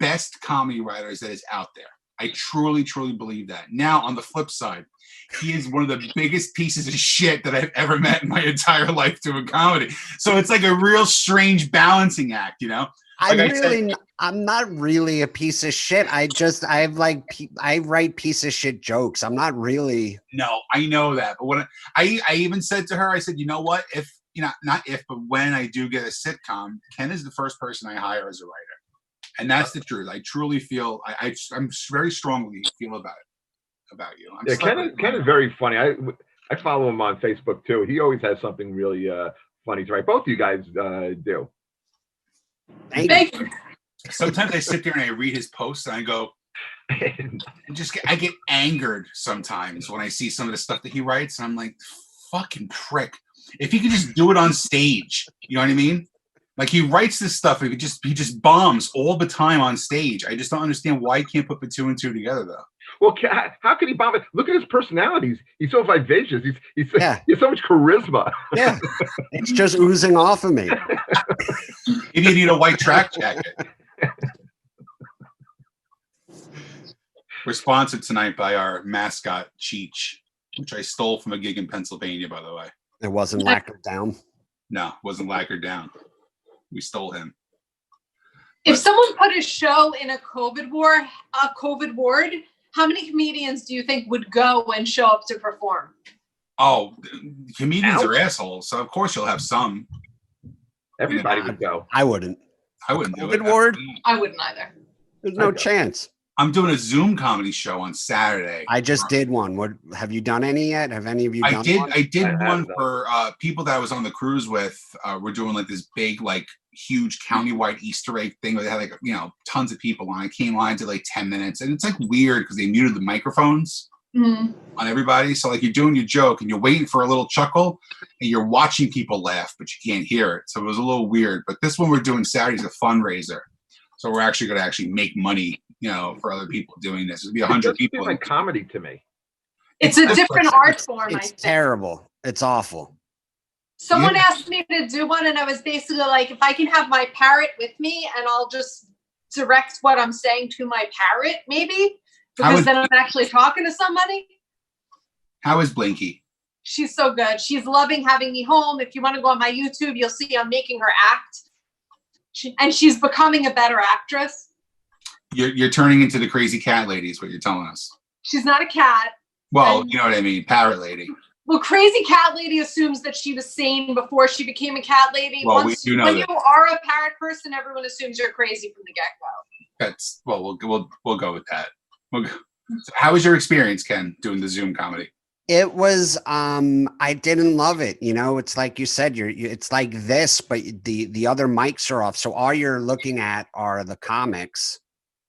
best comedy writers that is out there. I truly, truly believe that. Now, on the flip side, he is one of the biggest pieces of shit that I've ever met in my entire life doing comedy. So it's like a real strange balancing act, you know? I'm not really a piece of shit. I write piece of shit jokes. I'm not really. No, I know that. But when I even said to her, I said, you know what? If, you know, not if, but when I do get a sitcom, Ken is the first person I hire as a writer. And that's the truth. I truly feel, I'm very strongly feel about you. Ken is very funny. I follow him on Facebook too. He always has something really funny to write. Both of you guys do. Thank you. Sometimes I sit there and I read his posts and I go, I get angered sometimes when I see some of the stuff that he writes, and I'm like, fucking prick. If he could just do it on stage, you know what I mean? Like, he writes this stuff, he just bombs all the time on stage. I just don't understand why he can't put the two and two together, though. Well, how can he bomb it? Look at his personalities. He's so vivacious. He has so much charisma. Yeah, it's just oozing off of me. Maybe you need a white track jacket. We're sponsored tonight by our mascot, Cheech, which I stole from a gig in Pennsylvania, by the way. It wasn't lacquered down? No, it wasn't lacquered down. We stole him. If someone put a show in a COVID ward, how many comedians do you think would go and show up to perform? Oh, comedians are assholes, so of course you'll have some. Everybody would go. I wouldn't. I wouldn't do it. COVID ward? I wouldn't either. There's no chance. I'm doing a Zoom comedy show on Saturday. I just did one. What have you done any yet? Have any of you done one? I did one for people that I was on the cruise with. We're doing like this big, like huge countywide Easter egg thing where they had like, you know, tons of people on. I came on, did like 10 minutes, and it's like weird because they muted the microphones on everybody. So like you're doing your joke and you're waiting for a little chuckle and you're watching people laugh, but you can't hear it. So it was a little weird. But this one we're doing Saturday is a fundraiser. So we're actually going to make money, you know, for other people doing this. It'll be 100 people. It's like comedy to me. It's a different art form. It's terrible. It's awful. Someone asked me to do one, and I was basically like, if I can have my parrot with me, and I'll just direct what I'm saying to my parrot, maybe, because then I'm actually talking to somebody. How is Blinky? She's so good. She's loving having me home. If you want to go on my YouTube, you'll see I'm making her act. And she's becoming a better actress. You're turning into the crazy cat lady is what you're telling us. She's not a cat. Well, you know what I mean. Parrot lady. Well, crazy cat lady assumes that she was sane before she became a cat lady. Well, we do know when that. You are a parrot person, everyone assumes you're crazy from the get-go. That's we'll go with that. So how was your experience, Ken, doing the Zoom comedy? It was I didn't love it. You know, it's like you said, it's like this, but the other mics are off. So all you're looking at are the comics,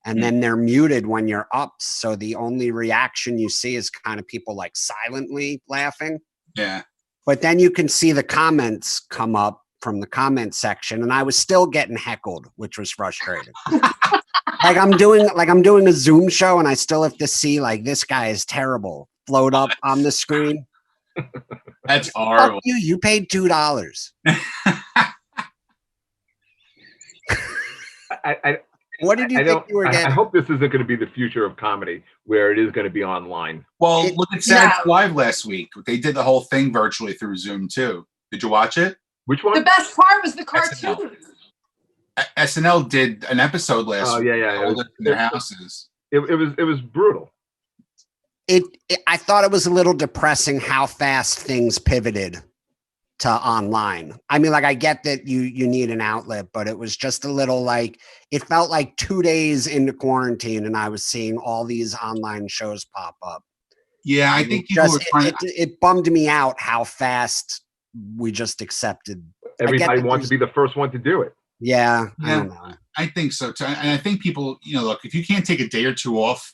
and then they're muted when you're up. So the only reaction you see is kind of people like silently laughing. Yeah. But then you can see the comments come up from the comment section, and I was still getting heckled, which was frustrating. like I'm doing a Zoom show, and I still have to see like, this guy is terrible float up on the screen. That's horrible. Fuck you. You paid $2. What did you think you were getting? I hope this isn't going to be the future of comedy, where it is going to be online. Well, look at Saturday Live last week. They did the whole thing virtually through Zoom too. Did you watch it? Which one? The best part was the cartoon. SNL did an episode last week. Oh yeah. In their houses. It was brutal. I thought it was a little depressing how fast things pivoted to online. I mean, like, I get that you need an outlet, but it was just a little like, it felt like 2 days into quarantine and I was seeing all these online shows pop up. Yeah, I think it bummed me out how fast we just accepted. Everybody wants to be the first one to do it. Yeah, I Yeah, don't know. I think so too. And I think people, look, if you can't take a day or two off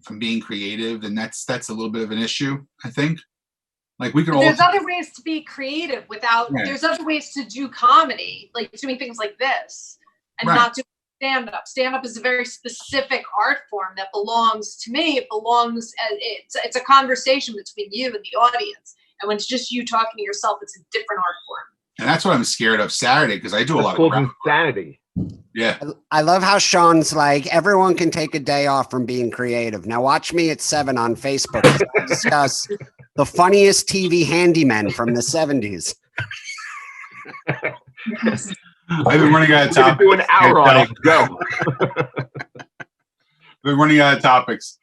from being creative, then that's a little bit of an issue, I think. Like we can But all. there's other ways to be creative without. Right. There's other ways to do comedy, like doing things like this, and Right. not doing stand-up. Stand-up is a very specific art form that belongs to me. It belongs. It's a conversation between you and the audience. And when it's just you talking to yourself, it's a different art form. And that's what I'm scared of Saturday, because I do a lot of crap. Insanity. Yeah. I love how Sean's like, everyone can take a day off from being creative. Now watch me at 7 on Facebook as I discuss the funniest TV handymen from the 70s. I've been running out of topics. Do an hour on it. Go. We're running out of topics.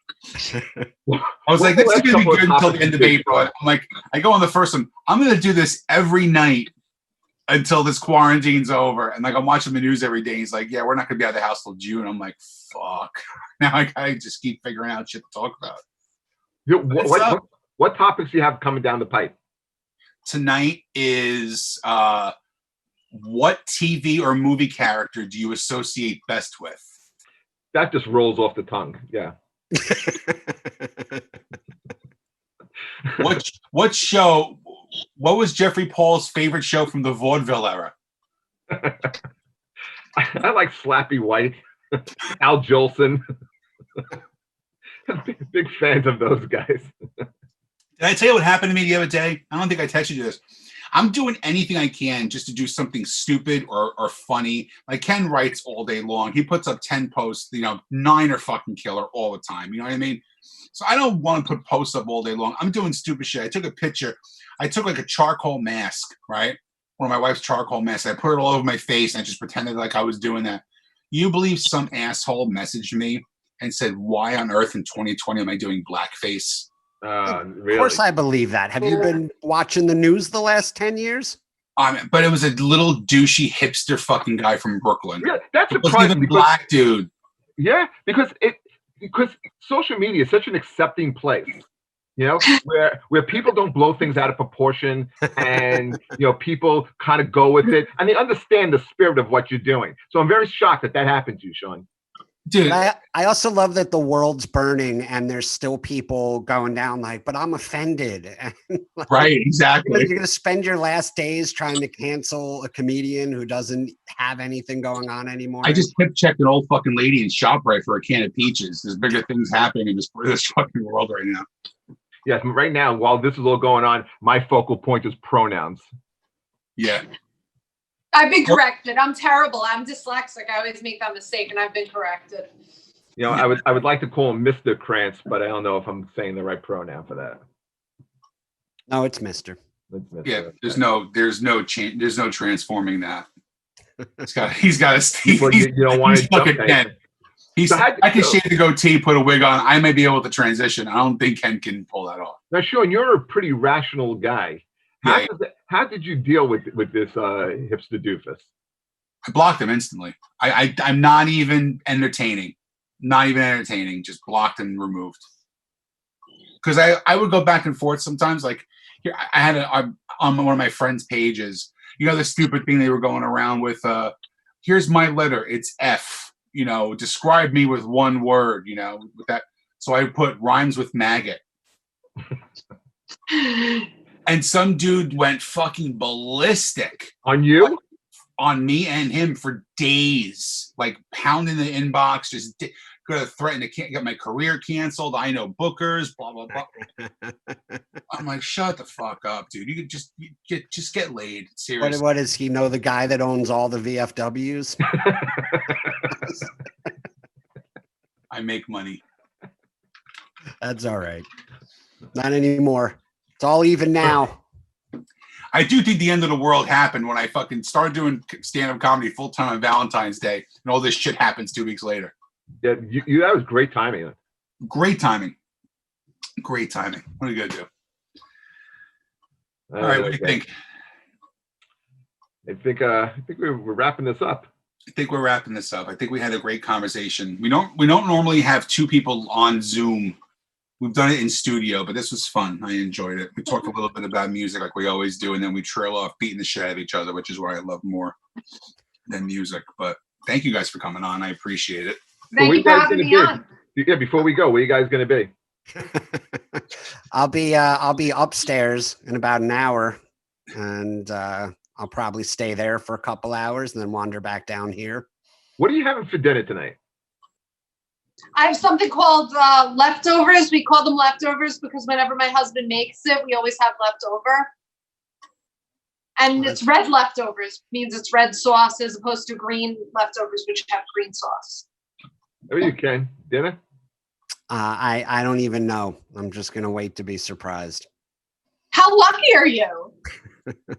I was like, this is going to be good until the end of April. I'm like, I go on the first one. I'm going to do this every night until this quarantine's over. And like, I'm watching the news every day. He's like, yeah, we're not going to be out of the house till June. I'm like, fuck. Now I got to just keep figuring out shit to talk about. What topics do you have coming down the pipe? Tonight is what TV or movie character do you associate best with? That just rolls off the tongue. Yeah. What show? What was Jeffrey Paul's favorite show from the vaudeville era? I like Slappy White, Al Jolson. Big fans of those guys. Did I tell you what happened to me the other day? I don't think I texted you this. I'm doing anything I can just to do something stupid or funny. Like Ken writes all day long. He puts up 10 posts, 9 are fucking killer all the time. You know what I mean? So I don't want to put posts up all day long. I'm doing stupid shit. I took a picture. I took like a charcoal mask, right? One of my wife's charcoal masks. I put it all over my face and I just pretended like I was doing that. You believe some asshole messaged me and said, why on earth in 2020 am I doing blackface? Really? Of course I believe that. Have you been watching the news the last 10 years? But it was a little douchey hipster fuking guy from Brooklyn. Yeah, that's it wasn't even black dude. Yeah, because social media is such an accepting place, where people don't blow things out of proportion, and people kind of go with it, and they understand the spirit of what you're doing. So I'm very shocked that happened to you, Sean. Dude, I also love that the world's burning and there's still people going down like, but I'm offended. Right, exactly. You're going to spend your last days trying to cancel a comedian who doesn't have anything going on anymore. I just hip checked an old fucking lady in ShopRite for a can of peaches. There's bigger things happening in this fucking world right now. Yes, right now, while this is all going on, my focal point is pronouns. Yeah. I've been corrected. I'm terrible. I'm dyslexic. I always make that mistake, and I've been corrected. I would like to call him Mr. Krantz, but I don't know if I'm saying the right pronoun for that. No, it's Mr. Yeah, there's no transforming that. He's got a Steve. Well, you don't want to jump Ken. I can shave the goatee, put a wig on. I may be able to transition. I don't think Ken can pull that off. Now, Sean, you're a pretty rational guy. How did you deal with this hipster doofus? I blocked him instantly. I'm not even entertaining. Just blocked and removed. Because I would go back and forth sometimes. Like here, I had on one of my friends' pages. The stupid thing they were going around with. Here's my letter. It's F. Describe me with one word. With that. So I put rhymes with maggot. And some dude went fucking ballistic. On you? On me and him for days. Like pounding the inbox, just going to threaten to get my career canceled. I know bookers, blah, blah, blah. I'm like, shut the fuck up, dude. You could just get laid. Seriously. What does he know the guy that owns all the VFWs? I make money. That's all right. Not anymore. It's all even now. I do think the end of the world happened when I fucking started doing stand-up comedy full-time on Valentine's Day, and all this shit happens 2 weeks later. Yeah, that was great timing. Great timing. What are you gonna do? All right, what do you think? I think we're wrapping this up. I think we're wrapping this up. I think we had a great conversation. We don't normally have two people on Zoom. We've done it in studio, but this was fun. I enjoyed it. We talked a little bit about music like we always do, and then we trail off beating the shit out of each other, which is what I love more. than music. But thank you guys for coming on. I appreciate it. Thank you for having me on. Yeah, before we go, where are you guys going to be? I'll be upstairs in about an hour, and I'll probably stay there for a couple hours and then wander back down here. What are you having for dinner tonight? I have something called leftovers. We call them leftovers because whenever my husband makes it, we always have leftover. And it's red leftovers, means it's red sauce as opposed to green leftovers, which have green sauce. How are you, Ken? Dinner? I don't even know. I'm just gonna wait to be surprised. How lucky are you?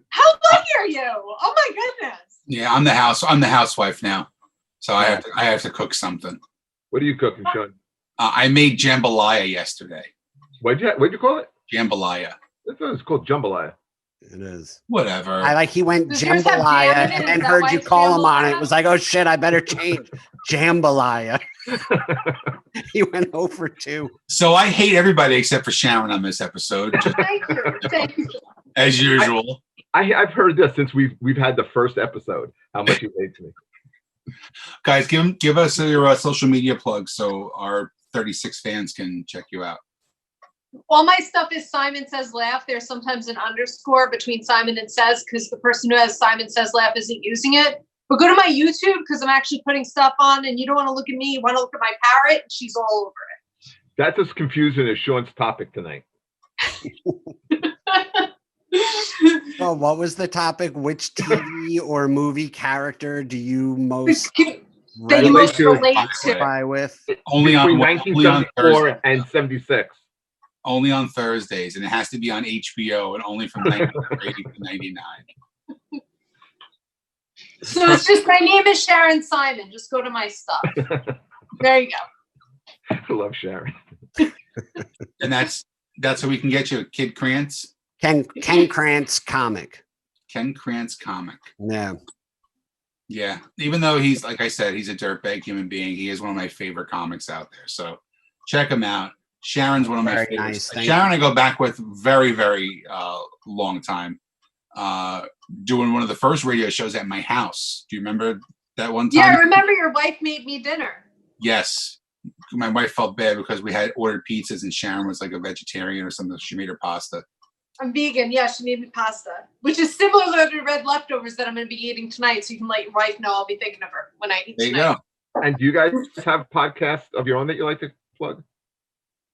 How lucky are you? Oh my goodness. Yeah, I'm the housewife now, so I have to cook something. What are you cooking, Sean? I made jambalaya yesterday. What'd you call it? Jambalaya. I thought it was called jambalaya. It is. Whatever. I like he went Does yours have jambalaya jam in it? and Is then that heard why you it's call him on it. jambalaya? Was like, oh shit, I better change jambalaya. He went over 2. So I hate everybody except for Sharon on this episode, just Thank you. Thank you. as usual. I've heard this since we've had the first episode. How much you hates me. Guys, give us your social media plugs so our 36 fans can check you out. All my stuff is Simon Says Laugh. There's sometimes an underscore between Simon and Says because the person who has Simon Says Laugh isn't using it. But go to my YouTube because I'm actually putting stuff on and you don't want to look at me. You want to look at my parrot. She's all over it. That's as confusing as Sean's topic tonight. Oh, what was the topic? Which TV or movie character do you most That you most relate to. identify with? Only Between on 1974 and 76. only on Thursdays, and it has to be on HBO and only from 1980 to 99. So it's just my name is Sharon Simon. Just go to my stuff. There you go. I love Sharon. And that's how we can get you, Kid Krantz. Ken Krantz comic. Ken Krantz comic. Yeah. Yeah. Even though he's, like I said, he's a dirtbag human being, he is one of my favorite comics out there. So check him out. Sharon's one of my Very favorites. nice. Sharon I go back with very, very long time. Doing one of the first radio shows at my house. Do you remember that one time? Yeah, I remember your wife made me dinner. Yes. My wife felt bad because we had ordered pizzas and Sharon was like a vegetarian or something. She made her pasta. I'm vegan. Yeah, she made me pasta, which is similar to red leftovers that I'm going to be eating tonight. So you can let your wife know I'll be thinking of her when I eat There you tonight. go. And do you guys have podcasts of your own that you like to plug?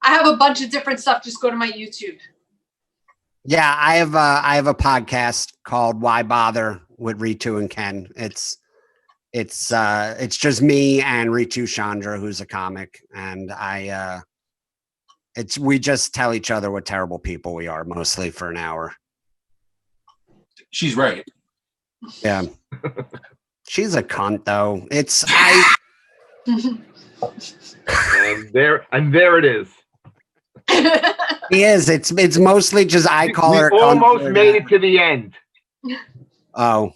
I have a bunch of different stuff. Just go to my YouTube. Yeah, I have a podcast called Why Bother with Ritu and Ken. It's just me and Ritu Chandra, who's a comic, and we just tell each other what terrible people we are, mostly for an hour. She's right. Yeah. She's a cunt though. And there it is. He is. It's mostly just I call her. We almost made it to the end. Oh,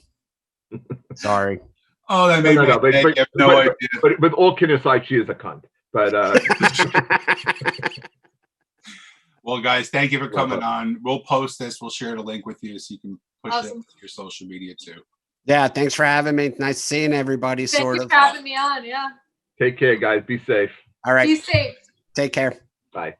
sorry. Oh, that made me think. I have no idea. But with all kidding aside, she is a cunt. But well, guys, thank you for coming on. We'll post this. We'll share the link with you so you can push it to your social media too. Yeah, thanks for having me. Nice seeing everybody. Thank sort you of. for having me on. Yeah. take care, guys. Be safe. All right. Be safe. Take care. Bye.